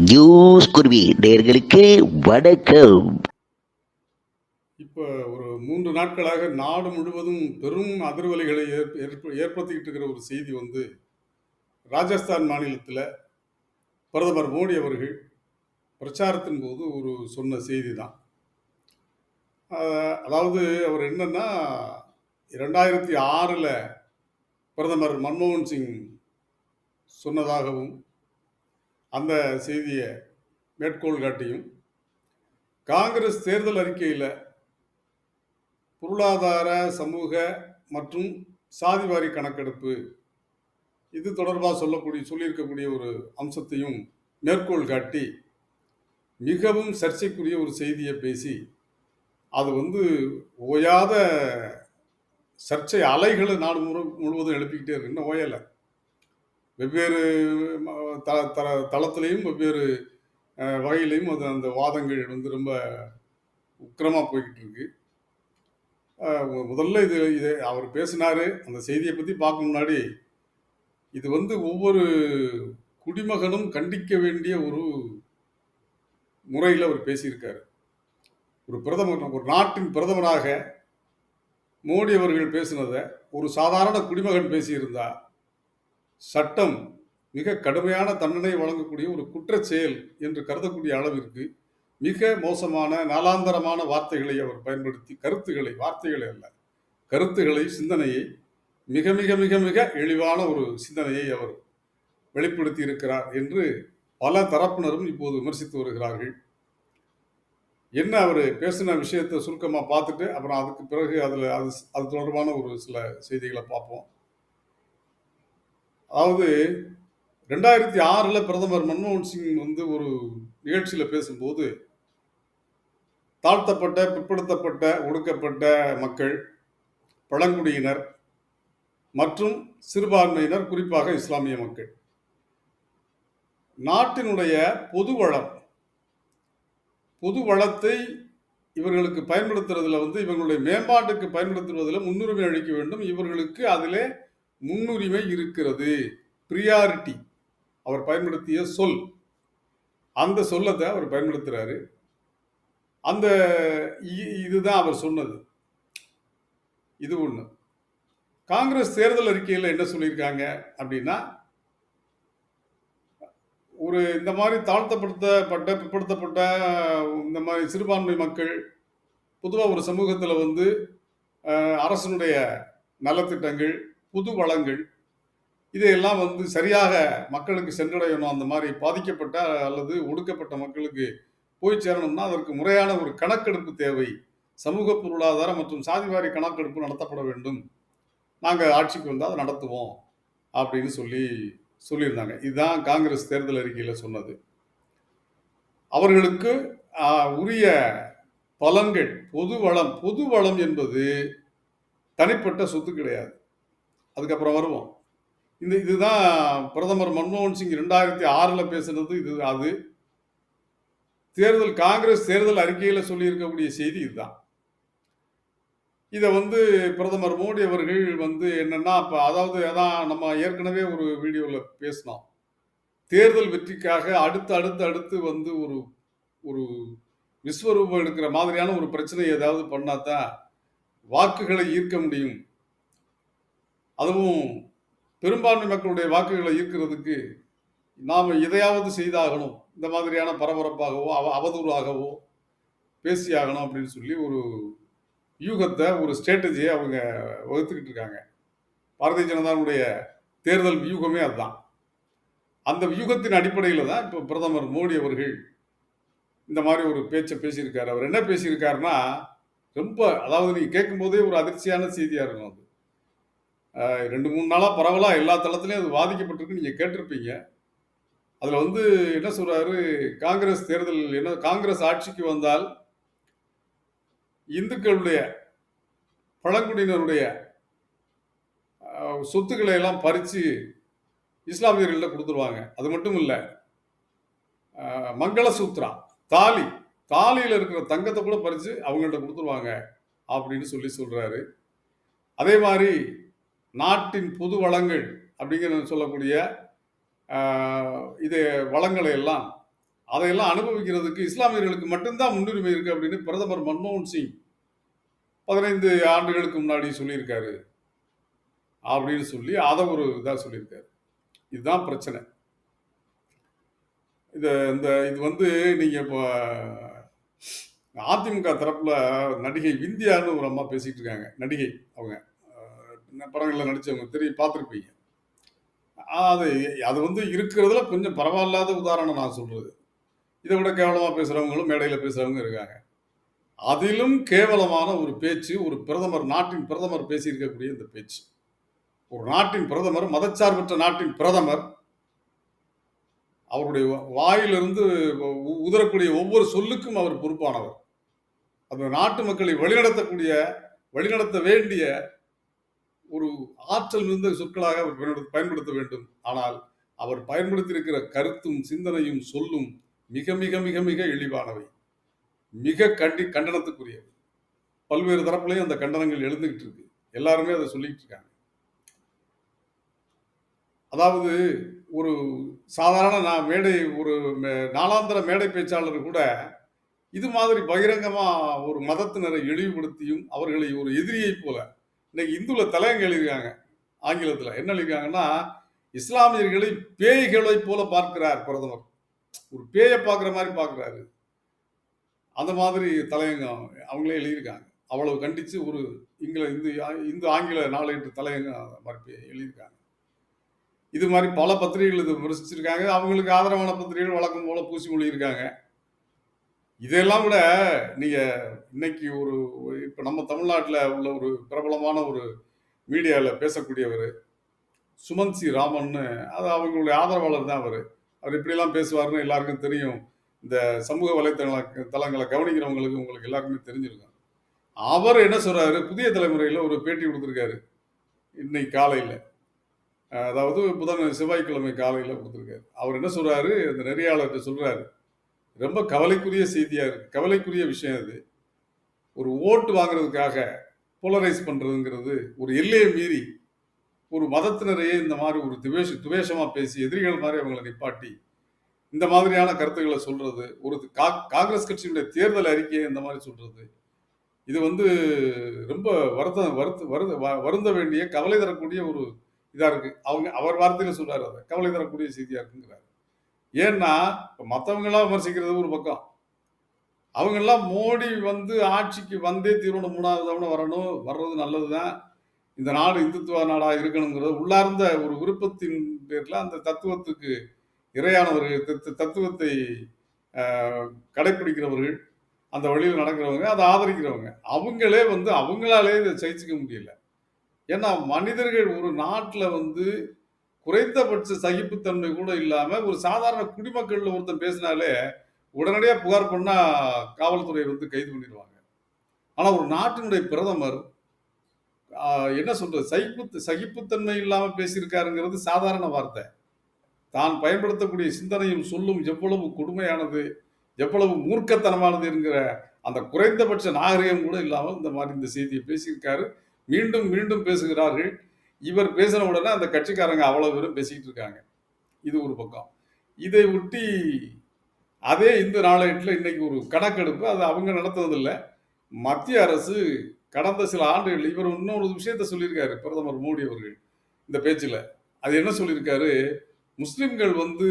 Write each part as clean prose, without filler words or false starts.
News குருவி நேயர்களுக்கு வணக்கம். இப்போ ஒரு 3 நாட்களாக நாடு முழுவதும் பெரும் அதிர்வலைகளை ஏற்படுத்திக்கிட்டு இருக்கிற ஒரு செய்தி வந்து ராஜஸ்தான் மாநிலத்தில் பிரதமர் மோடி அவர்கள் பிரச்சாரத்தின் போது சொன்ன செய்தி தான். அதாவது அவர் என்னன்னா 2006ல் பிரதமர் மன்மோகன் சிங் சொன்னதாகவும் அந்த செய்தியை மேற்கோள் காட்டியும் காங்கிரஸ் தேர்தல் அறிக்கையில் பொருளாதார சமூக மற்றும் சாதிவாரி கணக்கெடுப்பு இது தொடர்பாக சொல்லியிருக்கக்கூடிய ஒரு அம்சத்தையும் மேற்கோள் காட்டி மிகவும் சர்ச்சைக்குரிய ஒரு செய்தியை பேசி அது ஓயாத சர்ச்சை அலைகளை நாடு முழுவதும் எழுப்பிக்கிட்டே இருக்கு. இன்னும் ஓயலை. வெவ்வேறு தளத்திலையும் வெவ்வேறு வகையிலையும் அந்த வாதங்கள் ரொம்ப உக்கிரமாக போய்கிட்டு இருக்கு. முதல்ல இது அவர் பேசினாரு. அந்த செய்தியை பற்றி பார்க்க முன்னாடி இது ஒவ்வொரு குடிமகனும் கண்டிக்க வேண்டிய ஒரு முறையில் அவர் பேசியிருக்காரு. ஒரு நாட்டின் பிரதமராக மோடி அவர்கள் பேசினதை ஒரு சாதாரண குடிமகன் பேசியிருந்தா சட்டம் மிக கடுமையான தண்டனை வழங்கக்கூடிய ஒரு குற்றச் செயல் என்று கருதக்கூடிய அளவிற்கு மிக மோசமான நாளாந்தரமான வார்த்தைகளை அவர் பயன்படுத்தி வார்த்தைகளை அல்ல, கருத்துக்களை, சிந்தனையை மிக மிக மிக மிக இழிவான ஒரு சிந்தனையை அவர் வெளிப்படுத்தி இருக்கிறார் என்று பல தரப்பினரும் இப்போது விமர்சித்து வருகிறார்கள். என்ன அவர் பேசின விஷயத்தை சுருக்கமாக பார்த்துட்டு அப்புறம் அதுக்கு பிறகு அது தொடர்பான ஒரு சில செய்திகளை பார்ப்போம். அதாவது 2006ல் பிரதமர் மன்மோகன் சிங் ஒரு நிகழ்ச்சியில் பேசும்போது தாழ்த்தப்பட்ட, பிற்படுத்தப்பட்ட, ஒடுக்கப்பட்ட மக்கள், பழங்குடியினர் மற்றும் சிறுபான்மையினர், குறிப்பாக இஸ்லாமிய மக்கள், நாட்டினுடைய பொது வளத்தை இவர்களுக்கு பயன்படுத்துறதுல இவங்களுடைய மேம்பாட்டுக்கு பயன்படுத்துவதில் முன்னுரிமை அளிக்க வேண்டும். இவர்களுக்கு அதிலே முன்னுரிமை இருக்கிறது. பிரியாரிட்டி அவர் பயன்படுத்திய சொல், அந்த சொல்லத்தை அவர் பயன்படுத்துறாரு. இதுதான் அவர் சொன்னது. இது ஒன்று. காங்கிரஸ் தேர்தல் அறிக்கையில் என்ன சொல்லியிருக்காங்க அப்படின்னா, இந்த மாதிரி தாழ்த்தப்படுத்தப்பட்ட, பிற்படுத்தப்பட்ட இந்த மாதிரி சிறுபான்மை மக்கள் பொதுவாக ஒரு சமூகத்தில் அரசனுடைய நலத்திட்டங்கள், புது வளங்கள் இதையெல்லாம் சரியாக மக்களுக்கு சென்றடையணும். அந்த மாதிரி பாதிக்கப்பட்ட அல்லது ஒடுக்கப்பட்ட மக்களுக்கு போய் சேரணும்னா அதற்கு முறையான ஒரு கணக்கெடுப்பு தேவை. சமூக பொருளாதார மற்றும் சாதிவாரி கணக்கெடுப்பு நடத்தப்பட வேண்டும். நாங்கள் ஆட்சிக்கு வந்தால் அதை நடத்துவோம் அப்படின்னு சொல்லியிருந்தாங்க. இதுதான் காங்கிரஸ் தேர்தல் அறிக்கையில் சொன்னது. அவர்களுக்கு உரிய பலன்கள், பொது வளம் என்பது தனிப்பட்ட சொத்து கிடையாது. அதுக்கப்புறம் வருவோம். இதுதான் பிரதமர் மன்மோகன் சிங் 2006ல் பேசுனது. அது காங்கிரஸ் தேர்தல் அறிக்கையில் சொல்லியிருக்கக்கூடிய செய்தி இதுதான். இதை பிரதமர் மோடி அவர்கள் என்னன்னா, அதாவது அதான் நம்ம ஏற்கனவே ஒரு வீடியோவில் பேசினோம். தேர்தல் வெற்றிக்காக அடுத்து ஒரு விஸ்வரூபம் எடுக்கிற மாதிரியான ஒரு பிரச்சனை ஏதாவது பண்ணாதான் வாக்குகளை ஈர்க்க முடியும். அதுவும் பெரும்பான்மை மக்களுடைய வாக்குகளை ஈர்க்கிறதுக்கு நாம் எதையாவது செய்தாகணும். இந்த மாதிரியான பரபரப்பாகவோ அவதூறாகவோ பேசியாகணும் அப்படின்னு சொல்லி ஒரு வியூகத்தை, ஒரு ஸ்ட்ராட்டஜியை அவங்க வகுத்துக்கிட்டு இருக்காங்க. பாரதிய ஜனதாவுடைய தேர்தல் வியூகமே அதுதான். அந்த வியூகத்தின் அடிப்படையில் தான் இப்போ பிரதமர் மோடி அவர்கள் இந்த மாதிரி ஒரு பேச்சை பேசியிருக்காரு. அவர் என்ன பேசியிருக்காருன்னா, ரொம்ப, அதாவது நீங்கள் கேட்கும்போதே ஒரு அதிர்ச்சியான செய்தியாக இருக்கும். அது 2-3 நாளாக பரவலாக எல்லா தளத்துலையும் அது வாதிக்கப்பட்டிருக்கு. நீங்கள் கேட்டிருப்பீங்க. அதில் என்ன சொல்கிறாரு, காங்கிரஸ் ஆட்சிக்கு வந்தால் இந்துக்களுடைய, பழங்குடியினருடைய சொத்துக்களை எல்லாம் பறித்து இஸ்லாமியர்கள்ட்ட கொடுத்துருவாங்க. அது மட்டும் இல்லை, மங்களசூத்ரா, தாலியில் இருக்கிற தங்கத்தை கூட பறித்து அவங்கள்ட்ட கொடுத்துருவாங்க அப்படின்னு சொல்கிறாரு. அதே மாதிரி நாட்டின் பொது வளங்கள் அப்படிங்கிற சொல்லக்கூடிய இது வளங்களை எல்லாம் அதையெல்லாம் அனுபவிக்கிறதுக்கு இஸ்லாமியர்களுக்கு மட்டும்தான் முன்னுரிமை இருக்கு அப்படின்னு பிரதமர் மன்மோகன் சிங் 15 ஆண்டுகளுக்கு முன்னாடி சொல்லியிருக்காரு அப்படின்னு சொல்லி அதை ஒரு இதாக சொல்லியிருக்காரு. இதுதான் பிரச்சனை. இது வந்து நீங்க இப்போ அதிமுக தரப்புல நடிகை விந்தியான்னு ஒரு அம்மா பேசிட்டு இருக்காங்க. நடிகை அவங்க படங்களில் நடிச்சவங்க தெரியும், பார்த்துருப்பீங்க. அது அது வந்து இருக்கிறதுல கொஞ்சம் பரவாயில்லாத உதாரணம் நான் சொல்றது. இதை விட கேவலமா பேசுறவங்களும் மேடையில பேசுறவங்க இருக்காங்க. அதிலும் கேவலமான ஒரு பேச்சு ஒரு பிரதமர், நாட்டின் பிரதமர் பேசியிருக்கக்கூடிய இந்த பேச்சு. ஒரு நாட்டின் பிரதமர், மதச்சார்பற்ற நாட்டின் பிரதமர், அவருடைய வாயிலிருந்து உதரக்கூடிய ஒவ்வொரு சொல்லுக்கும் அவர் பொறுப்பானவர். அந்த நாட்டு மக்களை வழிநடத்த வேண்டிய ஒரு ஆற்றல் மிகுந்த சொற்களாக அவர் பயன்படுத்த வேண்டும். ஆனால் அவர் பயன்படுத்தியிருக்கிற கருத்தும் சிந்தனையும் சொல்லும் மிக மிக மிக மிக இழிவானவை, மிக கண்டனத்துக்குரியவை. பல்வேறு தரப்புலையும் அந்த கண்டனங்கள் எழுந்துகிட்டு இருக்கு. எல்லாருமே அதை சொல்லிட்டு இருக்காங்க. அதாவது ஒரு சாதாரண ஒரு நாளாந்திர மேடை பேச்சாளர் கூட இது மாதிரி பகிரங்கமா ஒரு மதத்தினரை இழிவுபடுத்தியும் அவர்களை ஒரு எதிரியை போல, இன்னைக்கு இந்துல தலையங்க எழுதியிருக்காங்க ஆங்கிலத்தில். என்ன எழுதியிருக்காங்கன்னா, இஸ்லாமியர்களை பேய்களை போல பார்க்கிறார் பிரதமர். ஒரு பேயை பார்க்குற மாதிரி பார்க்குறாரு. அந்த மாதிரி தலையங்கம் அவங்களே எழுதியிருக்காங்க. அவ்வளவு கண்டித்து ஒரு இந்து ஆங்கில நாளேட்டு தலையங்கம் மாதிரி எழுதியிருக்காங்க. இது மாதிரி பல பத்திரிகைகள் இது விமர்சிச்சிருக்காங்க. அவங்களுக்கு ஆதரவான பத்திரிகைகள் வழக்கம் போல பூசி மொழியிருக்காங்க. இதெல்லாம் விட நீங்க இன்னைக்கு இப்போ நம்ம தமிழ்நாட்டில் உள்ள ஒரு பிரபலமான ஒரு மீடியாவில் பேசக்கூடியவர் சுமந்த் சி ராமன்னு, அது அவங்களுடைய ஆதரவாளர் தான். அவர் இப்படியெல்லாம் பேசுவார்னு எல்லாருக்கும் தெரியும். இந்த சமூக தளங்களை கவனிக்கிறவங்களுக்கு உங்களுக்கு எல்லாருக்குமே தெரிஞ்சிருக்கும். அவர் என்ன சொல்றாரு, புதிய தலைமுறையில் ஒரு பேட்டி கொடுத்துருக்காரு இன்னைக்கு காலையில், அதாவது செவ்வாய்க்கிழமை காலையில் கொடுத்துருக்காரு. அவர் என்ன சொல்றாரு, அந்த நெறியாளர்கிட்ட சொல்றாரு, ரொம்ப கவலைக்குரிய செய்தியா இருக்கு, கவலைக்குரிய விஷயம் அது. ஒரு ஓட்டு வாங்குறதுக்காக போலரைஸ் பண்றதுங்கிறது ஒரு எல்லையை மீறி ஒரு மதத்தினரையே இந்த மாதிரி ஒரு துவேஷமா பேசி எதிரிகள் மாதிரி அவங்களை நிப்பாட்டி இந்த மாதிரியான கருத்துக்களை சொல்றது, ஒரு காங்கிரஸ் கட்சியினுடைய தேர்தல் அறிக்கையை இந்த மாதிரி சொல்றது, இது வந்து ரொம்ப வருந்த வேண்டிய, கவலை தரக்கூடிய ஒரு இதா இருக்கு. அவர் வார்த்தையில சொல்றாரு, அதை கவலை தரக்கூடிய செய்தியா இருக்குங்கிறாரு. ஏன்னா மற்றவங்களாம் விமர்சிக்கிறது ஒரு பக்கம், அவங்கெல்லாம் மோடி வந்து ஆட்சிக்கு வந்தே தீர்மானம் 3வது தவணை வர்றது நல்லதுதான், இந்த நாடு இந்துத்துவ நாடா இருக்கணுங்கிறது உள்ளார்ந்த ஒரு விருப்பத்தின் பேர்ல அந்த தத்துவத்துக்கு இறையானவர்கள், தத்துவத்தை கடைபிடிக்கிறவர்கள், அந்த வழியில் நடக்கிறவங்க, அதை ஆதரிக்கிறவங்க, அவங்களாலே இதை சகிச்சுக்க முடியல. ஏன்னா மனிதர்கள் ஒரு நாட்டில் வந்து குறைந்தபட்ச சகிப்புத்தன்மை கூட இல்லாம ஒரு சாதாரண குடிமக்கள்ல ஒருத்தன் பேசினாலே உடனடியாக புகார் பண்ணா காவல்துறை வந்து கைது பண்ணிடுவாங்க. ஆனா ஒரு நாட்டினுடைய பிரதமர் என்ன சொல்றது, சகிப்புத்தன்மை இல்லாம பேசியிருக்காருங்கிறது சாதாரண வார்த்தை. தான் பயன்படுத்தக்கூடிய சிந்தனையும் சொல்லும் எவ்வளவு கொடுமையானது, எவ்வளவு மூர்க்கத்தனமானது என்கிற அந்த குறைந்தபட்ச நாகரிகம் கூட இல்லாமல் இந்த செய்தியை பேசியிருக்காரு. மீண்டும் மீண்டும் பேசுகிறார்கள். இவர் பேசின உடனே அந்த கட்சிக்காரங்க அவ்வளவு பேரும் பேசிக்கிட்டு இருக்காங்க. இது ஒரு பக்கம். இதை ஒட்டி அதே இந்து நாளேட்டில் இன்னைக்கு ஒரு கணக்கெடுப்பு, அது அவங்க நடத்துவதில்லை, மத்திய அரசு கடந்த சில ஆண்டுகள் இவர் இன்னொரு விஷயத்த சொல்லியிருக்காரு பிரதமர் மோடி அவர்கள் இந்த பேச்சில். அது என்ன சொல்லியிருக்காரு, முஸ்லிம்கள் வந்து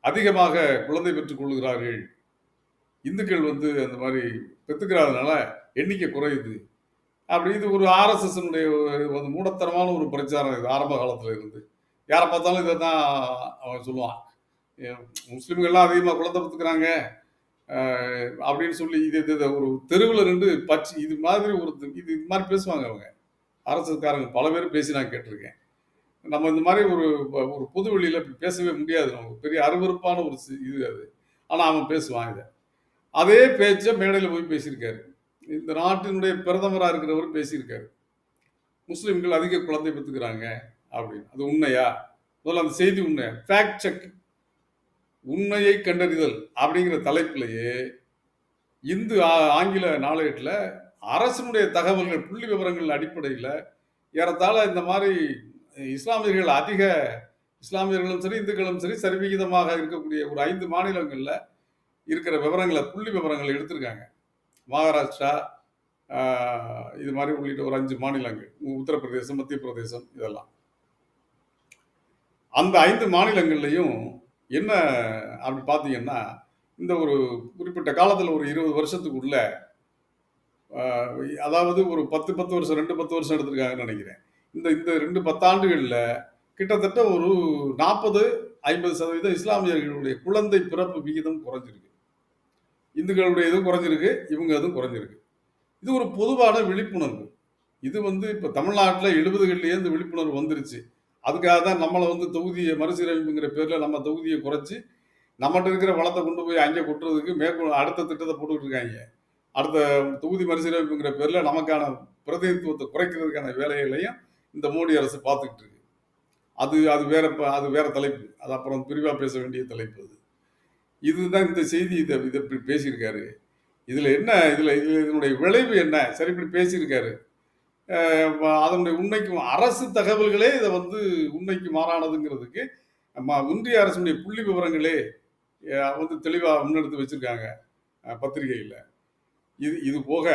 அதிகமாக குழந்தை பெற்றுக் கொள்கிறார்கள், இந்துக்கள் வந்து அந்த மாதிரி பெற்றுக்கிறாதனால எண்ணிக்கை குறையுது அப்படி. இது ஒரு ஆர்எஸ்எஸ்னுடைய மூடத்தனமான ஒரு பிரச்சாரம். இது ஆரம்ப காலத்தில் இருந்து யாரை பார்த்தாலும் இதை தான் அவன் சொல்லுவான், முஸ்லிம்கள்லாம் அதிகமாக குழந்தை பெற்றுக்கிறாங்க அப்படின்னு சொல்லி இது ஒரு தெருவில் நின்று இது மாதிரி பேசுவாங்க அவங்க. அரசுக்காரங்க பல பேர் பேசி நான் கேட்டிருக்கேன். நம்ம இந்த மாதிரி ஒரு பொது வெளியில் பேசவே முடியாது, நமக்கு பெரிய அருவருப்பான ஒரு இது அது. ஆனால் அவன் பேசுவான் இதை. அதே பேச்சை மேடையில் போய் பேசியிருக்காரு. இந்த நாட்டினுடைய பிரதமராக இருக்கிறவர் பேசியிருக்காரு, முஸ்லிம்கள் அதிக குழந்தை பெற்றுக்கிறாங்க அப்படின்னு. அது உண்மையா? முதல்ல அந்த செய்தி உண்மையா? ஃபேக்ட் செக், உண்மையை கண்டறிதல் அப்படிங்கிற தலைப்பிலேயே இந்து ஆங்கில நாளேட்டில் அரசனுடைய தகவல்கள், புள்ளி விவரங்கள் அடிப்படையில் ஏறத்தாழ இந்த மாதிரி இஸ்லாமியர்கள் அதிக இஸ்லாமியர்களும் சரி, இந்துக்களும் சரி சரிவிகிதமாக இருக்கக்கூடிய ஒரு 5 மாநிலங்கள்ல இருக்கிற விவரங்கள புள்ளி விவரங்கள எடுத்திருக்காங்க. மகாராஷ்டிரா, ஆ இது மாரி உள்ளிட்ட ஒரு 5 மாநிலங்கள். உத்தரப்பிரதேசம், மத்திய பிரதேசம் இதெல்லாம். அந்த 5 மாநிலங்கள்லயும் என்ன அப்படி பார்த்தீங்கன்னா, இந்த ஒரு குறிப்பிட்ட காலத்துல ஒரு 20 வருஷத்துக்குள்ள அ அதாவது ஒரு 10 வருஷம் 10 வருஷம் எடுத்திருக்காங்கன்னு நெனைக்கிறேன். இந்த இந்த 2 10 ஆண்டுகள்ல கிட்டத்தட்ட ஒரு 40, 50% இஸ்லாமியர்களுடைய குழந்தை பிறப்பு விகிதம் குறைஞ்சிருக்கு. இந்துக்களுடைய இதுவும் குறைஞ்சிருக்கு, இவங்க இதுவும் குறைஞ்சிருக்கு. இது ஒரு பொதுவான விழிப்புணர்வு. இது வந்து இப்ப தமிழ்நாட்டுல 70கள்லயே இந்த விழிப்புணர்வு வந்துருச்சு. அதுக்காக தான் நம்மள வந்து தொகுதிய மறுசீரமைப்புங்கிற பேர்ல நம்ம தொகுதிய குறைச்சு, நம்மட்ட இருக்கிற வளத்த கொண்டு போய் அங்கே கொட்டுறதுக்கு மேற்கொண்டு அடுத்த திட்டத்த போட்டுக்கிட்டு இருக்காய்ங்க. அடுத்த தொகுதி மறுசீரமைப்புங்கிற பேர்ல நமக்கான பிரதிநிதித்துவத்த குறைக்கிறதுக்கான வேலைகளையும் இந்த மோடி அரசு பார்த்துக்கிட்டு இருக்கு. அது அது வேற அது வேற தலைப்பு. அது அப்புறம் விரிவா பேச வேண்டிய தலைப்பு அது. இதுதான் இந்த செய்தி இத இத இப்படி பேசியிருக்காரு. இதுல இதனுடைய விளைவு என்ன? சரி இப்படி பேசியிருக்காரு. அதனுடைய உண்மைக்கு அரசு தகவல்களே இத வந்து உண்மைக்கு மாறானதுங்கிறதுக்கு, ஒன்றிய அரசுடைய புள்ளி விவரங்களே வந்து தெளிவா முன்னெடுத்து வச்சிருக்காங்க பத்திரிகையில. இது போக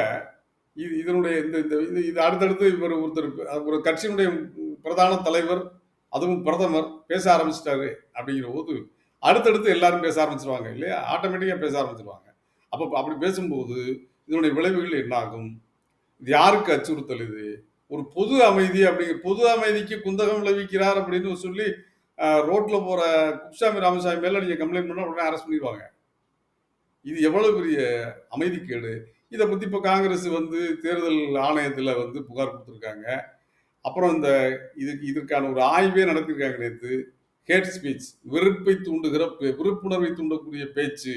இதனுடைய இந்த இந்த இது இது அடுத்தடுத்து இவர் ஒருத்தர் ஒரு கட்சியினுடைய பிரதான தலைவர், அதுவும் பிரதமர் பேச ஆரம்பிச்சுட்டாரு அப்படிங்கிறபோது, அடுத்தடுத்து எல்லாரும் பேச ஆரம்பிச்சுருவாங்க இல்லையா? ஆட்டோமேட்டிக்கா பேச ஆரம்பிச்சுருவாங்க. அப்படி பேசும்போது, இதனுடைய விளைவுகள் என்ன ஆகும்? இது யாருக்கு அச்சுறுத்தல் இது? ஒரு பொது அமைதிக்கு குந்தகம் விளைவிக்கிறார் அப்படின்னு சொல்லி, ரோட்ல போற குப்புசாமி, ராமசாமி மேல நீங்க கம்ப்ளைண்ட் பண்ணா உடனே அரெஸ்ட் பண்ணிருவாங்க. இது எவ்வளவு பெரிய அமைதிக்கேடு. இத பத்தி இப்ப காங்கிரஸ் வந்து தேர்தல் ஆணையத்துல வந்து புகார் குடுத்திருக்காங்க. அப்புறம் இதற்கான ஒரு ஆய்வே நடத்தியிருக்காங்க நேத்து. ஹேட் ஸ்பீச் விருப்புணர்வை தூண்டக்கூடிய பேச்சு.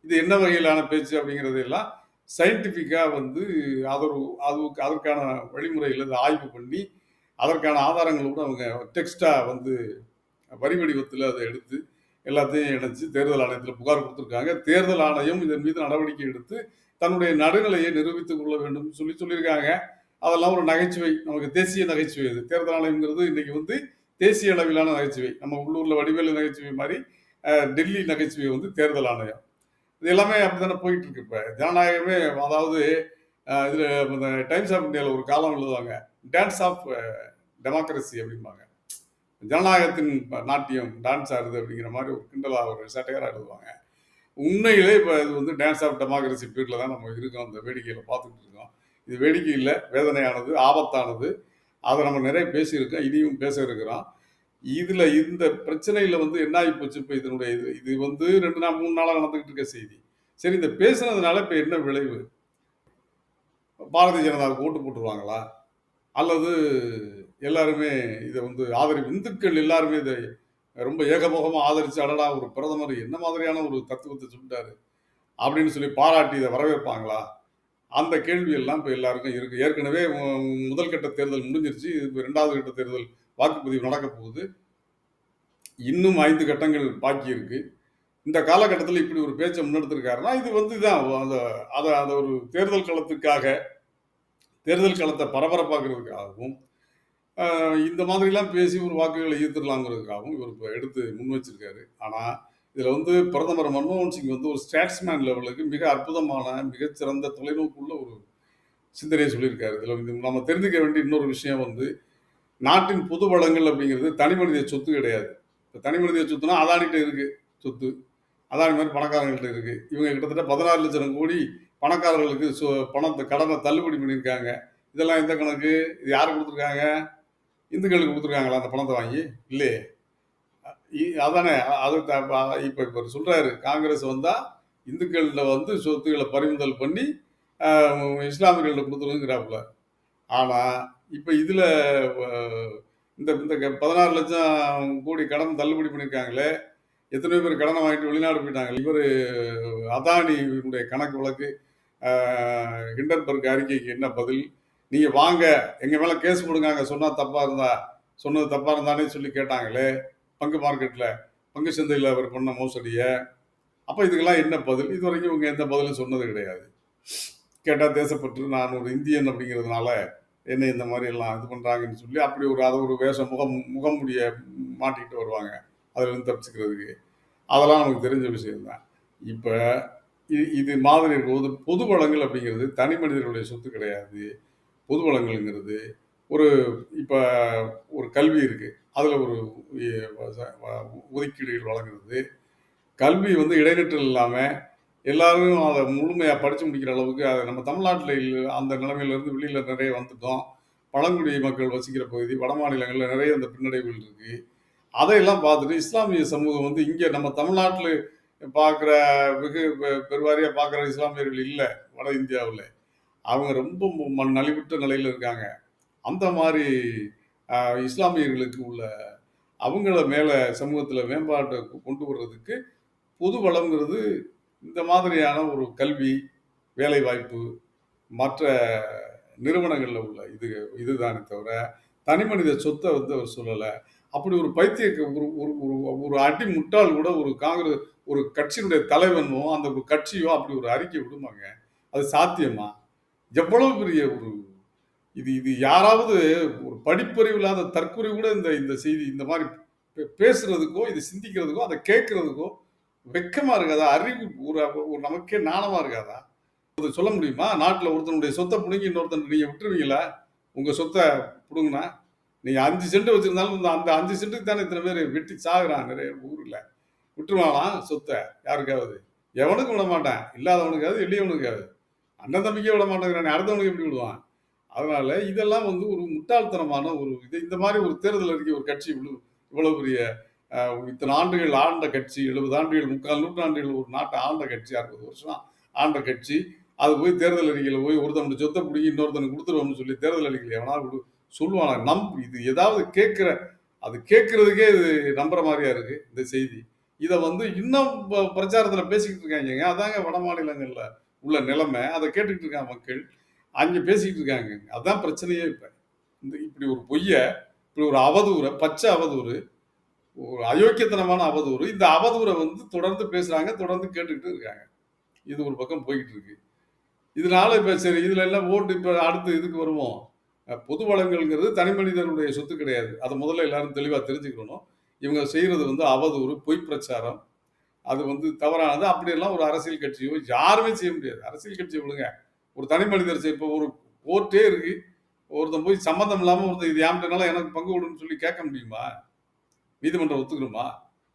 இது என்ன வகையிலான பேச்சு அப்படிங்கிறதையெல்லாம் சயின்டிஃபிக்கா வந்து அதற்கான வழிமுறைகள ஆய்வு பண்ணி, அதற்கான ஆதாரங்களோட அவங்க டெக்ஸ்ட்டா வந்து வரி வடிவத்துல அத எடுத்து எல்லாத்தையும் இணைச்சு தேர்தல் ஆணையத்துல புகார் குடுத்திருக்காங்க. தேர்தல் ஆணையம் இதன் மீது நடவடிக்கை எடுத்து தன்னுடைய நடுநிலையை நிரூபித்துக் கொள்ள வேண்டும் சொல்லியிருக்காங்க. அதெல்லாம் ஒரு நகைச்சுவை. நமக்கு தேசிய நகைச்சுவை அது. தேர்தல் ஆணையம்ங்கிறது இன்னைக்கு வந்து தேசிய அளவிலான நகைச்சுவை. நம்ம உள்ளூர்ல வடிவேலு நகைச்சுவை மாரி, டெல்லி நகைச்சுவை வந்து தேர்தல் ஆணையம். இது எல்லாமே அப்படித்தானே போயிட்டு இருக்கு இப்ப. ஜனநாயகமே அதாவது இதுல இந்த டைம்ஸ் ஆஃப் இந்தியால ஒரு காலம் எழுதுவாங்க. டான்ஸ் ஆஃப் டெமோக்ரசி அப்படிம்பாங்க. ஜனநாயகத்தின் நாட்டியம் டான்ஸ் ஆடுது அப்படிங்கிற மாரி ஒரு கிண்டலா ஒரு சட்டையரா எழுதுவாங்க. உண்மையிலே இப்ப இது வந்து டான்ஸ் ஆஃப் டெமோக்ரசி பீரியட்ல தான் நம்ம இருக்கோம். அந்த வேடிக்கையில பார்த்துட்டு இருக்கோம். இது வேடிக்கை இல்ல, வேதனையானது, ஆபத்தானது. அத நம்ம நிறைய பேசியிருக்கோம். இனியும் பேச இருக்கிறோம். இதுல இந்த பிரச்சனையில வந்து என்ன ஆகி போச்சு, இப்ப இதனுடைய இது வந்து 2 நாள் 3 நாளா நடந்துகிட்டு இருக்க செய்தி. சரி இந்த பேசுனதுனால இப்ப என்ன விளைவு? பாரதிய ஜனதாவுக்கு ஓட்டு போட்டுருவாங்களா? அல்லது எல்லாருமே இத வந்து இந்துக்கள் எல்லாருமே இத ரொம்ப ஏகபோகமா ஆதரிச்சு, அடடா! ஒரு பிரதமர் என்ன மாதிரியான ஒரு தத்துவத்த சொல்லிட்டாரு, அப்படின்னு சொல்லி பாராட்டி இத வரவேற்பாங்களா? அந்த கேள்வி எல்லாம் இப்ப எல்லாருக்கும் இருக்கு. ஏற்கனவே முதல் கட்ட தேர்தல் முடிஞ்சிருச்சு. இப்ப 2வது கட்ட தேர்தல் வாக்குப்பதிவு நடக்கப் போகுது. இன்னும் 5 கட்டங்கள் பாக்கி இருக்கு. இந்த காலகட்டத்தில இப்படி ஒரு பேச்ச முன்னெடுத்திருக்காருன்னா, இது வந்து இதான் அந்த அத அத ஒரு தேர்தல் களத்த பரபரப்பாக்குறதுக்காகவும், அ இந்த மாதிரிலாம் பேசி ஒரு வாக்குகள ஈர்த்துடலாங்கிறதுக்காகவும் இவர் இப்ப எடுத்து முன் வச்சிருக்காரு. ஆனா, இதுல வந்து பிரதமர் மன்மோகன் சிங் வந்து ஒரு ஸ்டாட்ஸ்மேன் லெவலுக்கு மிக அற்புதமான, மிகச்சிறந்த தொலைநோக்குள்ள ஒரு சிந்தனைய சொல்லியிருக்காரு. இதுல வந்து நம்ம தெரிஞ்சுக்க வேண்டிய இன்னொரு விஷயம் வந்து, நாட்டின் பொது வளங்கள் அப்படிங்கிறது தனிமனித சொத்து கிடையாது. இப்ப தனிமனித சொத்துனா அதானிட்ட இருக்கு சொத்து. அதானி மாரி பணக்காரங்கள்ட்ட இருக்கு. இவங்க கிட்டத்தட்ட 16,00,000 கோடி பணக்காரர்களுக்கு கடன தள்ளுபடி பண்ணியிருக்காங்க. இதெல்லாம் எந்த கணக்கு? இது யாருக்கு குடுத்துருக்காங்க? இந்துக்களுக்கு குடுத்துருக்காங்களா அந்த பணத்த வாங்கி? இல்லையே! அதானே அது இப்ப இவரு சொல்றாரு, காங்கிரஸ் வந்தா இந்துக்கள்ட்ட வந்து சொத்துக்கள பறிமுதல் பண்ணி, அ இஸ்லாமியர்கள்ட்ட குடுத்துருங்கிறாப்புல. ஆனா, இப்ப இதுல வ இந்த இந்த 16,00,000 கோடி கடன் தள்ளுபடி பண்ணியிருக்காங்களே, எத்தனையோ பேர் கடன வாங்கிட்டு வெளிநாடு போயிட்டாங்க. இவரு அதானியினுடைய கணக்கு வழக்கு, அ ஹிண்டன்பர்க் அறிக்கைக்கு என்ன பதில்? நீங்க வாங்க, எங்க மேல கேஸ் போடுங்க அங்க சொன்னது தப்பா இருந்தானே சொல்லி கேட்டாங்களே, பங்கு மார்க்கெட்ல, பங்கு சந்தையில அவர் பண்ண மோசடிய. அப்ப இதுக்கெல்லாம் என்ன பதில்? இதுவரைக்கும் இவங்க எந்த பதிலும் சொன்னது கிடையாது. கேட்டா தேசப்பற்று, நான் ஒரு இந்தியன் அப்படிங்கிறதுனால என்ன இந்த மாதிரி எல்லாம் இது பண்றாங்கன்னு சொல்லி அப்படி ஒரு அதை ஒரு வேஷம் முகமூடிய மாட்டிக்கிட்டு வருவாங்க அதுல இருந்து தப்பிச்சுக்கிறதுக்கு. அதெல்லாம் நமக்கு தெரிஞ்ச விஷயம்தான். இப்ப இது மாதிரி இருக்கும்போது பொது வளங்கள் அப்படிங்கிறது தனி மனிதர்களுடைய சொத்து கிடையாது. பொது வளங்கள்ங்கிறது ஒரு இப்ப ஒரு கல்வி இருக்கு. அதுல ஒரு எ ஒதுக்கீடுகள் வழங்குறது. கல்வி வந்து இடைநிற்றல் இல்லாம எல்லாரும் அத முழுமையா படிச்சு முடிக்கிற அளவுக்கு நம்ம தமிழ்நாட்டுல அந்த நிலைமையில இருந்து வெளியில நிறைய வந்துட்டோம். பழங்குடி மக்கள் வசிக்கிற பகுதி, வட மாநிலங்கள்ல நிறைய இந்த பின்னடைவுகள் இருக்கு. அதையெல்லாம் பார்த்துட்டு இஸ்லாமிய சமூகம் வந்து இங்க நம்ம தமிழ்நாட்டுல பார்க்குற பெருவாரியா பார்க்குற இஸ்லாமியர்கள் இல்ல, வட இந்தியாவுல. அவங்க ரொம்ப நலிவுற்ற நிலையில இருக்காங்க. அந்த மாரி இஸ்லாமியர்களுக்கு உள்ள அவங்கள மேல சமூகத்துல மேம்பாட்ட கொண்டு வர்றதுக்கு பொது வளம்ங்கிறது இந்த மாதிரியான ஒரு கல்வி, வேலைவாய்ப்பு, மற்ற நிறுவனங்கள்ல உள்ள இதுதானே தவிர, தனி மனித சொத்த வந்து அவர் சொல்லல. அப்படி ஒரு பைத்தியக்கு ஒரு ஒரு ஒரு ஒரு அடி முட்டாள் கூட ஒரு கட்சியினுடைய தலைவனோ, அந்த ஒரு கட்சியோ அப்படி ஒரு அறிக்கை விடுமாங்க? அது சாத்தியமா? எவ்வளவு பெரிய ஒரு இது இது யாராவது ஒரு படிப்பறிவு இல்லாத தற்குறி கூட இந்த செய்தி இந்த மாதிரி பேசுறதுக்கோ, இது சிந்திக்கிறதுக்கோ, அதை கேட்கறதுக்கோ வெட்கமா இருக்காதா? அறிவு ஒரு ஒரு நமக்கே நாணமா இருக்காதா? அது சொல்ல முடியுமா? நாட்டுல ஒருத்தனுடைய சொத்த புடுங்கி இன்னொருத்தன் நீங்க விட்டுருவீங்களா? உங்க சொத்த புடுங்குனா? நீங்க 5 சென்ட் வச்சிருந்தாலும் அந்த 5 சென்ட்டுக்கு தானே இத்தனை பேர் வெட்டி சாகுறான் நிறைய ஊர்ல. விட்டுருவானா சொத்த யாருக்காவது? எவனுக்கும் விட மாட்டான். இல்லாதவனுக்காவது, எளியவனுக்காவது. அண்ணன் தம்பிக்கே விட மாட்டேங்கிறானே, அடுத்தவனுக்கு எப்படி விடுவான்? அதனால இதெல்லாம் வந்து ஒரு முட்டாள்தனமான ஒரு இந்த மாதிரி ஒரு தேர்தல் அறிக்கை ஒரு கட்சி இவ்வளவு பெரிய இத்தனை ஆண்டுகள் ஆண்ட கட்சி, 70 ஆண்டுகள், 3/4 நூற்றாண்டுகள் ஒரு நாட்டை ஆண்ட கட்சி, 60 வருஷம் ஆண்ட கட்சி, அது போய் தேர்தல் அறிக்கையில போய் ஒருத்தனுடைய சொத்தை பிடிங்கி இன்னொருத்தனுக்கு கொடுத்துருவோம்னு சொல்லி தேர்தல் அறிக்கையில் எவனாவது சொல்லுவானா? இது ஏதாவது அது கேட்கறதுக்கே இது நம்புற மாதிரியா இருக்கு இந்த செய்தி. இதை வந்து இன்னும் பிரச்சாரத்துல பேசிக்கிட்டு இருக்காங்க. அதாங்க வட மாநிலங்கள்ல உள்ள நிலைமை. அதை கேட்டுக்கிட்டு இருக்காங்க மக்கள். அங்க பேசிக்கிட்டு இருக்காங்க. அதான் பிரச்சனையே. இப்படி ஒரு பொய்ய, இப்படி ஒரு அவதூறை, பச்சை அவதூறு, ஒரு அயோக்கியத்தனமான அவதூறு. இந்த அவதூறை வந்து தொடர்ந்து பேசுறாங்க, தொடர்ந்து கேட்டுக்கிட்டு இருக்காங்க. இது ஒரு பக்கம் போய்கிட்டு இருக்கு. இதனால இப்ப சரி, இதுல எல்லாம் ஓட்டு இப்ப அடுத்து இதுக்கு வருவோம். பொது வளங்கள்ங்கிறது தனி மனிதனுடைய சொத்து கிடையாது. அதை முதல்ல எல்லாரும் தெளிவா தெரிஞ்சுக்கணும். இவங்க செய்யறது வந்து அவதூறு, பொய் பிரச்சாரம். அது வந்து தவறானது. அப்படியெல்லாம் ஒரு அரசியல் கட்சியோ யாருமே செய்ய முடியாது. அரசியல் கட்சியை விடுங்க. ஒரு தனி மனிதர் இப்போ ஒரு கோர்ட்டே இருக்கு. ஒருத்தன் போய் சம்மந்தம் இல்லாம ஒருத்தன் இது ஏன்ட்டனால எனக்கு பங்கு கொடுன்னு சொல்லி கேட்க முடியுமா? நீதிமன்றம் ஒத்துக்கிறோமா?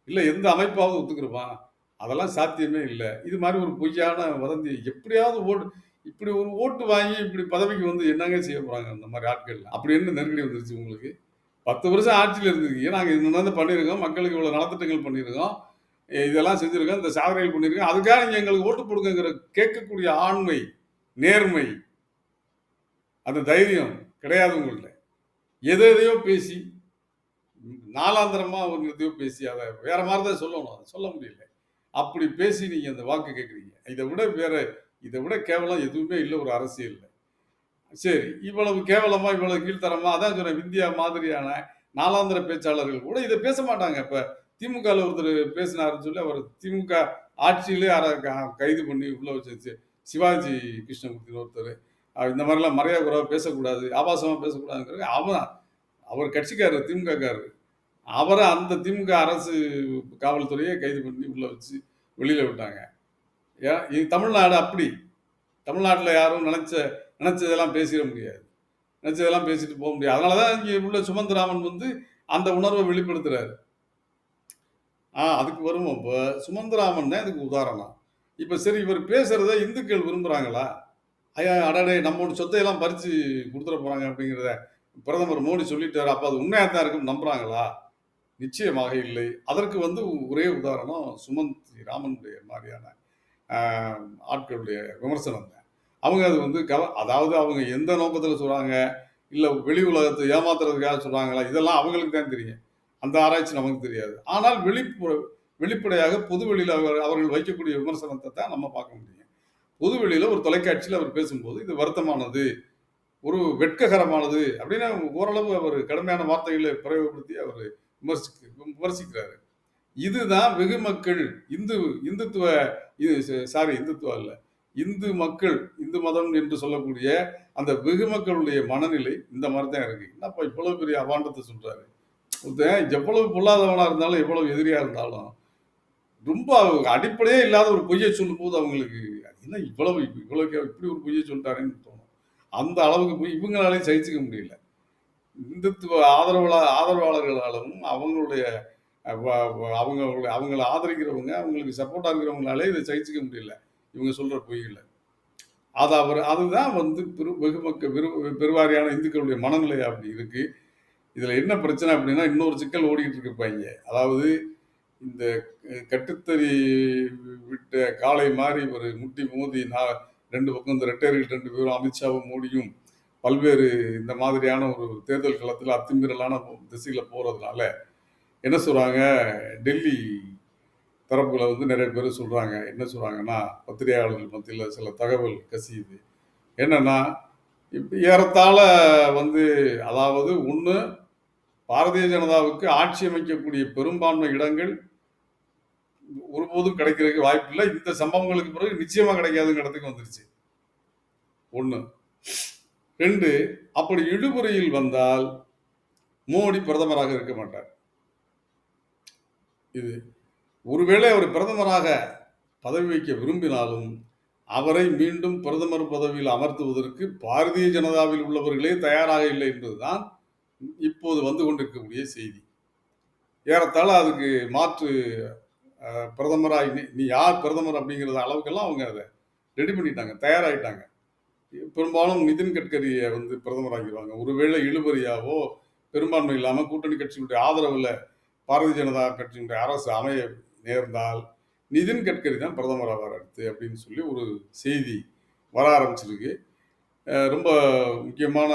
இல்ல எந்த அமைப்பாவது ஒத்துக்கிறோமா? அதெல்லாம் சாத்தியமே இல்ல. இது மாதிரி ஒரு பொய்யான வதந்தி எப்படியாவது இப்படி ஒரு ஓட்டு வாங்கி இப்படி பதவிக்கு வந்து என்னங்க செய்ய போறாங்க அந்த மாதிரி ஆட்கள்லாம்? அப்படி என்ன நெருக்கடி வந்துருச்சு உங்களுக்கு? 10 வருஷம் ஆட்சியில இருந்திருக்கீங்க. நாங்க இந்த பண்ணியிருக்கோம். மக்களுக்கு இவ்வளவு நலத்திட்டங்கள் பண்ணியிருக்கோம். இதெல்லாம் செஞ்சிருக்கோம். இந்த சாதனைகள் பண்ணியிருக்கோம். அதுக்காக நீங்க எங்களுக்கு ஓட்டு போடுங்கிற கேட்கக்கூடிய ஆண்மை, நேர்மை, அந்த தைரியம் கிடையாது உங்கள்ட்ட. எதையோ பேசி நாலாந்திரமா ஒரு எதையோ பேசி அதை வேற மாதிரி தான் சொல்லணும். அதை சொல்ல முடியல. அப்படி பேசி நீங்க அந்த வாக்கு கேட்குறீங்க. இதை விட கேவலம் எதுவுமே இல்லை ஒரு அரசியல்ல. சரி, இவ்வளவு கேவலமா, இவ்வளவு கீழ்த்தரமா, அதான் சொன்னேன், இந்தியா மாதிரியான நாலாந்திர பேச்சாளர்கள் கூட இதை பேச மாட்டாங்க. இப்ப திமுகவில் ஒருத்தர் பேசினாருன்னு சொல்லி அவர் திமுக ஆட்சியிலே கைது பண்ணி உள்ள வச்சு சிவாஜி கிருஷ்ணமூர்த்தி ஒருத்தர் இந்த மாதிரிலாம் மரியாதை குறைவா பேசக்கூடாது, ஆபாசமா பேசக்கூடாதுங்கிறது அவர் கட்சிக்காரர், திமுக காரர். அவரை அந்த திமுக அரசு காவல்துறையே கைது பண்ணி உள்ள வச்சு வெளியில விட்டாங்க. தமிழ்நாடு அப்படி. தமிழ்நாட்டில் யாரும் நினைச்சதெல்லாம் பேசிட முடியாது. நினைச்சதெல்லாம் பேசிட்டு போக முடியாது. அதனாலதான் இங்க உள்ள சுமந்திராமன் வந்து அந்த உணர்வை வெளிப்படுத்துறாரு. அதுக்கு வருவோம். இப்போ சுமந்திராமன் தான் இதுக்கு உதாரணம். இப்ப சரி, இவர் பேசுறத இந்துக்கள் விரும்புறாங்களா? அடடே நம்மோட சொத்தையெல்லாம் பறிச்சு கொடுத்துட போறாங்க அப்படிங்கிறத பிரதமர் மோடி சொல்லிட்டாரு. அப்ப அது உண்மையாத்தான் இருக்குன்னு நம்புறாங்களா? நிச்சயமாக இல்லை. அதற்கு வந்து ஒரே உதாரணம் சுமந்த் ராமனுடைய மாதிரியான ஆட்களுடைய விமர்சனம் தான். அவங்க அது வந்து அதாவது அவங்க எந்த நோக்கத்தில் சொல்றாங்க, இல்ல வெளி உலகத்தை ஏமாத்துறதுக்காக சொல்றாங்களா, இதெல்லாம் அவங்களுக்கு தான் தெரியும். அந்த ஆராய்ச்சி நமக்கு தெரியாது. ஆனால் வெளிப்படையாக பொதுவெளியில் அவர்கள் வைக்கக்கூடிய விமர்சனத்தை தான் நம்ம பார்க்க முடியும். பொதுவெளியில ஒரு தொலைக்காட்சியில் அவர் பேசும்போது இது வருத்தமானது, ஒரு வெட்ககரமானது அப்படின்னு ஓரளவு அவர் கடுமையான வார்த்தைகளை பிரயோகப்படுத்தி அவர் விமர்சிக்கிறாரு. இதுதான் வெகு மக்கள் இந்துத்துவ இல்ல, இந்து மக்கள், இந்து மதம் என்று சொல்லக்கூடிய அந்த வெகு மக்களுடைய மனநிலை இந்த மாதிரி தான் இருக்கு. என்னப்பா இவ்வளவு பெரிய அபாண்டத்தை சொல்றாரு. ஒருத்தன் எவ்வளவு பொல்லாதவனா இருந்தாலும், எவ்வளவு எதிரியா இருந்தாலும், ரொம்ப அடிப்படையே இல்லாத ஒரு பொய்யை சொல்லும்போது அவங்களுக்கு என்ன இவ்வளவு இவ்வளவு இப்படி ஒரு பொய்யை சொல்லிட்டாருன்னு தோணும். அந்த அளவுக்கு போய் இவங்களாலையும் சகிச்சுக்க முடியல. இந்துத்துவ ஆதரவாளர்களாலும் அவங்களுடைய அவங்கள ஆதரிக்கிறவங்க, அவங்களுக்கு சப்போர்ட்டா இருக்கிறவங்களாலே இதை சகிச்சுக்க முடியல. இவங்க சொல்ற பொய்கள. அதுதான் வந்து பெருவாரியான இந்துக்களுடைய மனநிலை அப்படி இருக்கு. இதுல என்ன பிரச்சனை அப்படின்னா, இன்னொரு சிக்கல் ஓடிக்கிட்டு இருக்கு இப்ப இங்க. அதாவது இந்த கட்டுத்தறி விட்ட காளை மாரி ஒரு முட்டி மோதி 2 பக்கம் இந்த ரெட்டையர்கள் 2 பேரும் அமித்ஷாவும், மோடியும் பல்வேறு இந்த மாதிரியான ஒரு தேர்தல் களத்துல அத்துமீறலான திசையில போறதுனால என்ன சொல்றாங்க, டெல்லி தரப்புல வந்து நிறைய பேர் சொல்றாங்க. என்ன சொல்றாங்கன்னா, பத்திரிகையாளர்கள் மத்தியில சில தகவல் கசியுது. என்னன்னா, இப்ப ஏறத்தாழ வந்து அதாவது ஒண்ணு பாரதிய ஜனதாவுக்கு ஆட்சி அமைக்கக்கூடிய பெரும்பான்மை இடங்கள் ஒருபோதும் கிடைக்கிறதுக்கு வாய்ப்பில்ல. இந்த சம்பவங்களுக்கு பிறகு நிச்சயமா கிடைக்காதுங்கிற இடத்துக்கு வந்துருச்சு. 1. 2 அப்படி இழுபறியில் வந்தால் மோடி பிரதமராக இருக்க மாட்டார். இது ஒருவேளை அவர் பிரதமராக பதவி வைக்க விரும்பினாலும் அவரை மீண்டும் பிரதமர் பதவியில் அமர்த்துவதற்கு பாரதிய ஜனதாவில் உள்ளவர்களே தயாராக இல்லை என்பதுதான் இப்போது வந்து கொண்டிருக்கக்கூடிய செய்தி. ஏறத்தாழ அதுக்கு மாற்று பிரதமராக நீ யார் பிரதமர் அப்படிங்கிற அளவுக்கெல்லாம் அவங்க அதை ரெடி பண்ணிட்டாங்க, தயாராகிட்டாங்க. பெரும்பாலும் நிதின் கட்கரியை வந்து பிரதமராகிடுவாங்க. ஒருவேளை இழுபறியாவோ பெரும்பான்மை இல்லாமல் கூட்டணி கட்சியினுடைய ஆதரவில் பாரதிய ஜனதா கட்சியினுடைய அரசு அமைய நேர்ந்தால் நிதின் கட்கரி தான் பிரதமர் ஆவார் அடுத்து அப்படின்னு சொல்லி ஒரு செய்தி வர ஆரம்பிச்சிருக்கு. ரொம்ப முக்கியமான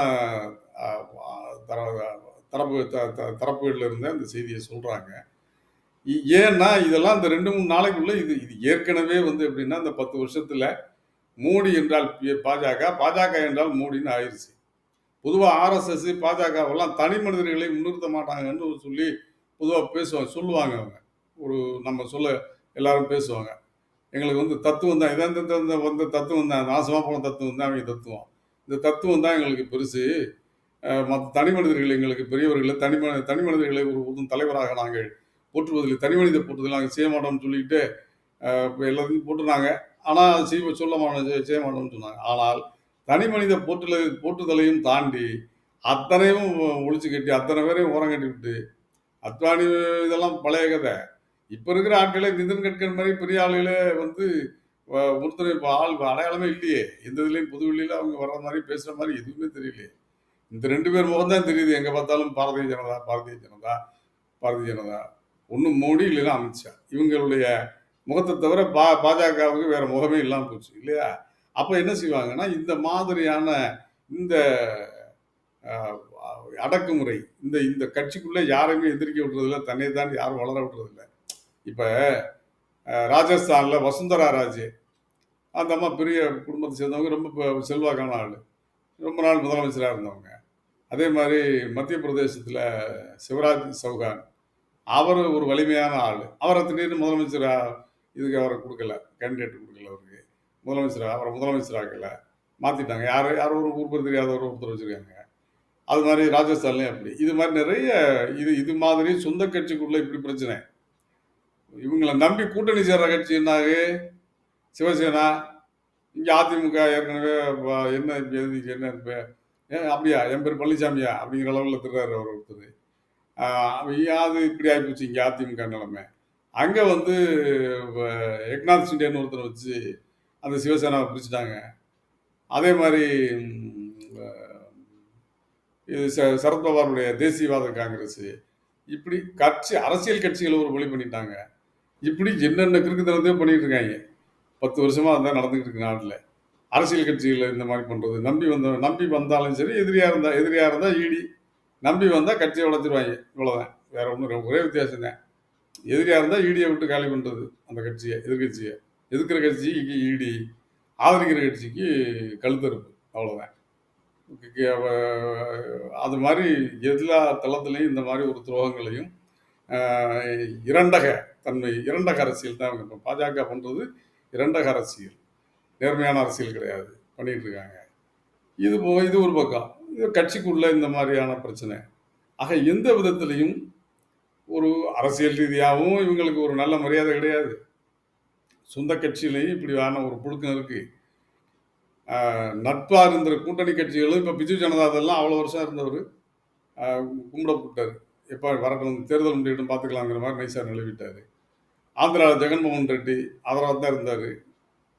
தரப்புகளில் இருந்த அந்த செய்தியை சொல்கிறாங்க. ஏன்னா இதெல்லாம் இந்த 2-3 நாளைக்குள்ள இது ஏற்கனவே வந்து எப்படின்னா இந்த 10 வருஷத்துல மோடி என்றால் பாஜக, பாஜக என்றால் மோடின்னு ஆயிடுச்சு. பொதுவாக ஆர்எஸ்எஸ் பாஜகவெல்லாம் தனி மனிதர்களை முன்னிறுத்த மாட்டாங்கன்னு சொல்லி பொதுவாக சொல்லுவாங்க அவங்க. ஒரு நம்ம எல்லாரும் பேசுவாங்க. எங்களுக்கு வந்து தத்துவம் தான் இதான் வந்த தத்துவம் தான், நாசமாக போன தத்துவம் தான் அவங்க தத்துவம். இந்த தத்துவம் தான் எங்களுக்கு பெருசு. மற்ற தனி மனிதர்கள் எங்களுக்கு பெரியவர்களை தனி மனிதர்களை ஒரு தலைவராக நாங்கள் போற்றுவதில்லை, தனி மனித போற்றுவதில் நாங்கள் செய்ய மாட்டோம்னு சொல்லிட்டு எல்லாத்தையும் போட்டுனாங்க. ஆனால் செய்ய மாட்டோம்னு சொன்னாங்க. ஆனால் தனி மனித போற்றுதலையும் தாண்டி அத்தனையும் ஒழிச்சு கட்டி அத்தனை பேரையும் ஓரம் கட்டி விட்டு அத்வானி இதெல்லாம் பழைய கதை. இப்போ இருக்கிற ஆட்களே நிதின் கட்கரி மாதிரி பெரிய ஆளுகளே வந்து ஒருத்தர் இப்போ ஆள் அடையாளமே இல்லையே. எந்த இதுலேயும் பொது வெளியில் அவங்க வர்ற மாதிரி பேசுகிற மாதிரி எதுவுமே தெரியலையே. இந்த 2 பேர் முகம் தான் தெரியுது. எங்கே பார்த்தாலும் பாரதிய ஜனதா ஒன்று மோடி இல்லைன்னா அமித்ஷா. இவங்களுடைய முகத்தை தவிர பாஜகவுக்கு வேற முகமே இல்லாமல் போச்சு இல்லையா? அப்போ என்ன செய்வாங்கன்னா இந்த மாதிரியான இந்த அடக்குமுறை இந்த கட்சிக்குள்ளே யாரையுமே எதிர்க்க விடுறதில்ல, தன்னை தாண்டி யாரும் வளர விடுறதில்ல. இப்போ ராஜஸ்தானில் வசுந்தரா ராஜே அந்த அம்மா பெரிய குடும்பத்தை சேர்ந்தவங்க, ரொம்ப செல்வாக்கான ஆள், ரொம்ப நாள் முதலமைச்சராக இருந்தவங்க. அதே மாதிரி மத்திய பிரதேசத்தில் சிவராஜ் சௌகான் அவர் ஒரு வலிமையான ஆள். அவரை திடீர்னு முதலமைச்சராக இதுக்கு அவரை கொடுக்கல, கேண்டிடேட் கொடுக்கல, அவருக்கு அவரை முதலமைச்சராகல, மாற்றிட்டாங்க. யாரோ ஒரு ஊர் தெரியாதவரை ஒருத்தர் வச்சுருக்காங்க. அது மாதிரி ராஜஸ்தான்லேயும் அப்படி. இது மாதிரி நிறைய இது மாதிரி சொந்த கட்சிக்குள்ளே இப்படி பிரச்சனை. இவங்களை நம்பி கூட்டணி சேர்ற கட்சின்னாவே சிவசேனா, இங்கே அதிமுக ஏற்கனவே என்ன அப்படியா என் பேர் பழனிசாமியா அப்படிங்கிற அளவில் திருறாரு அவர் ஒருத்தர். அது இப்படி ஆகிப்போச்சு இங்கே அதிமுக நிலைமை. அங்கே வந்து ஏக்நாத் சிண்டேன்னு ஒருத்தர் வச்சு அந்த சிவசேனாவை பிரிச்சுட்டாங்க. அதே மாதிரி இது சரத்பவாருடைய தேசியவாத காங்கிரஸ், இப்படி அரசியல் கட்சிகளை ஒரு வழி பண்ணிட்டாங்க. இப்படி என்னென்ன கிறுக்குத்தனத்தையும் பண்ணிட்டு இருக்காங்க. 10 வருஷமா அதான் நடந்துகிட்டு இருக்கு நாட்டில். அரசியல் கட்சிகளை இந்த மாதிரி பண்றது, நம்பி வந்தாலும் சரி, எதிரியா இருந்தா ஈடி, நம்பி வந்தா கட்சியை உடைச்சிருவாங்க. இவ்வளவுதான், வேற ஒன்றும் ஒரே வித்தியாசம் தான். எதிரியா இருந்தா ஈடியை விட்டு காலி பண்றது அந்த கட்சியை, எதிர்கட்சியை. எதிர்க்கிற கட்சிக்கு ஈடி, ஆதரிக்கிற கட்சிக்கு கழுத்தறுப்பு, அவ்வளவுதான். அது மாதிரி எல்லா தளத்திலையும் இந்த மாதிரி ஒரு துரோகங்களையும் இரண்டக அரசியல் தான் பாஜக பண்றது. இரண்டக அரசியல். நேர்மையான அரசியல் கிடையாது பண்ணிட்டு இருக்காங்க. இது போக இது ஒரு பக்கம். இது கட்சிக்குள்ள இந்த மாதிரியான பிரச்சனை. ஆக எந்த விதத்திலையும் ஒரு அரசியல் ரீதியாகவும் இவங்களுக்கு ஒரு நல்ல மரியாதை கிடையாது. சொந்த கட்சியிலையும் இப்படியான ஒரு புழுக்கம் இருக்கு. நட்பா இருந்த கூட்டணி கட்சிகளும் இப்ப பிஜு ஜனதா தளம் அவ்வளவு வருஷம் இருந்தவர் கும்பிடப்பட்டாரு. எப்ப வரட்டும் தேர்தல் முடியட்டும் பார்த்துக்கலாங்கிற மாதிரி நைஸா நிலவிட்டாரு. ஆந்திராவில் ஜெகன்மோகன் ரெட்டி அவராக தான் இருந்தாரு.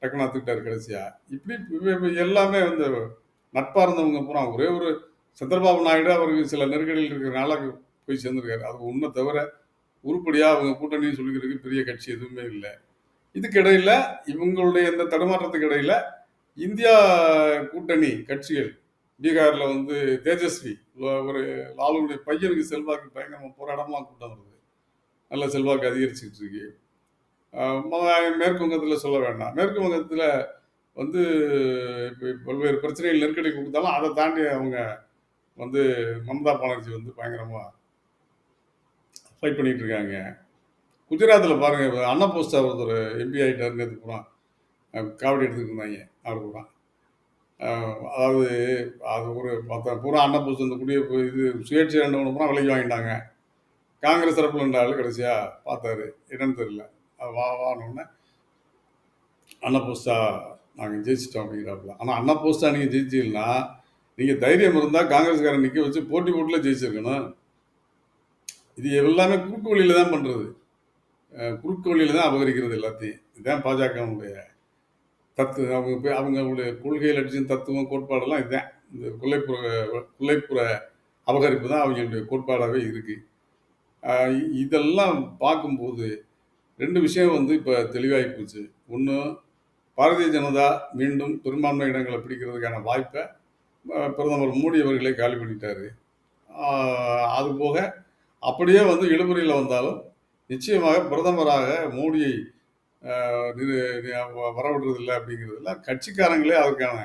டக்குன்னு அத்துக்கிட்டாரு கடைசியா. இப்படி எல்லாமே வந்து நட்பா இருந்தவங்க பூரா ஒரே ஒரு சந்திரபாபு நாயுடு அவருக்கு சில நெருக்கடியில் இருக்கிறனால போய் சேர்ந்திருக்காரு. அது உண்மை தவிர உருப்படியா அவங்க கூட்டணின்னு சொல்லிக்கிறதுக்கு பெரிய கட்சி எதுவுமே இல்லை. இதுக்கு இடையில இவங்களுடைய இந்த தடுமாற்றத்துக்கு இடையில இந்தியா கூட்டணி கட்சிகள் பீகார்ல வந்து தேஜஸ்வி ஒரு லாலுடைய பையனுக்கு செல்வாக்கு பயங்கரமா போராடம்லாம் கூட்டம் வருது. நல்ல செல்வாக்கு அதிகரிச்சுட்டு இருக்கு. மேற்கு வங்கத்தில் சொல்ல வேண்டாம். மேற்கு வங்கத்தில் வந்து இப்போ பல்வேறு பிரச்சனைகள் நெருக்கடி கொடுத்தாலும் அதை தாண்டி அவங்க வந்து மம்தா பானர்ஜி வந்து பயங்கரமாக ஃபைட் பண்ணிட்டு இருக்காங்க. குஜராத்தில் பாருங்க அன்னபோஸ்டா ஒருத்தர் எம்பி ஆகிட்டார் நேற்று பூரா காவடி எடுத்துக்கிட்டு இருந்தாங்க அவர் பூரா. அதாவது அது ஒரு மற்ற பூரா அன்னபோஸ்ட் இந்த குடியை இது சுயேட்சை ரெண்டு பூரா விலைக்கு வாங்கிட்டாங்க. காங்கிரஸ் தரப்புல இருந்த ஆள் கடைசியா பார்த்தாரு என்னன்னு தெரியல. வானோடனே அன்னபோஸ்டா நாங்கள் ஜெயிச்சிட்டோம் அப்படிங்கிறாப்புல. ஆனால் அன்னபோஸ்டா நீங்கள் ஜெயிச்சிங்கன்னா நீங்கள் தைரியம் இருந்தால் காங்கிரஸ்காரன் நிற்க வச்சு போட்டி போட்டில் ஜெயிச்சிருக்கணும். இது எல்லாமே குறுக்கு வழியில் தான் பண்ணுறது. குறுக்கு வழியில் தான் அபகரிக்கிறது எல்லாத்தையும். இதுதான் பாஜகவுடைய அவங்களுடைய கொள்கை லட்சியம் தத்துவம் கோட்பாடெல்லாம் இதுதான். இந்த கொல்லைப்புற அபகரிப்பு தான் அவங்களுடைய கோட்பாடாகவே இருக்குது. இதெல்லாம் பார்க்கும்போது ரெண்டு விஷயம் வந்து இப்போ தெளிவாகி போச்சு. ஒன்று, பாரதிய ஜனதா மீண்டும் பெரும்பான்மை இடங்களை பிடிக்கிறதுக்கான வாய்ப்பை பிரதமர் மோடி அவர்களே காலி பண்ணிட்டாரு. அதுபோக அப்படியே வந்து இழுபறியில் வந்தாலும் நிச்சயமாக பிரதமராக மோடியை வரவிடுறதில்லை அப்படிங்கிறதுல கட்சிக்காரங்களே அதுக்கான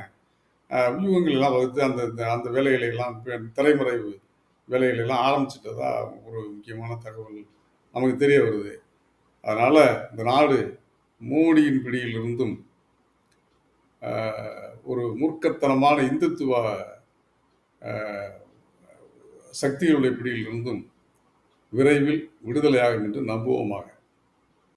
வியூகங்களெல்லாம் வகுத்து அந்த அந்த வேலைகளெல்லாம் திரைமறைவு வேலைகளெல்லாம் ஆரம்பிச்சிட்டதா ஒரு முக்கியமான தகவல் நமக்கு தெரிய வருது. அதனால் இந்த நாடு மோடியின் பிடியிலிருந்தும் ஒரு மூர்க்கத்தனமான இந்துத்துவ சக்திகளுடைய பிடியிலிருந்தும் விரைவில் விடுதலையாகும் என்று நம்புவோமாக.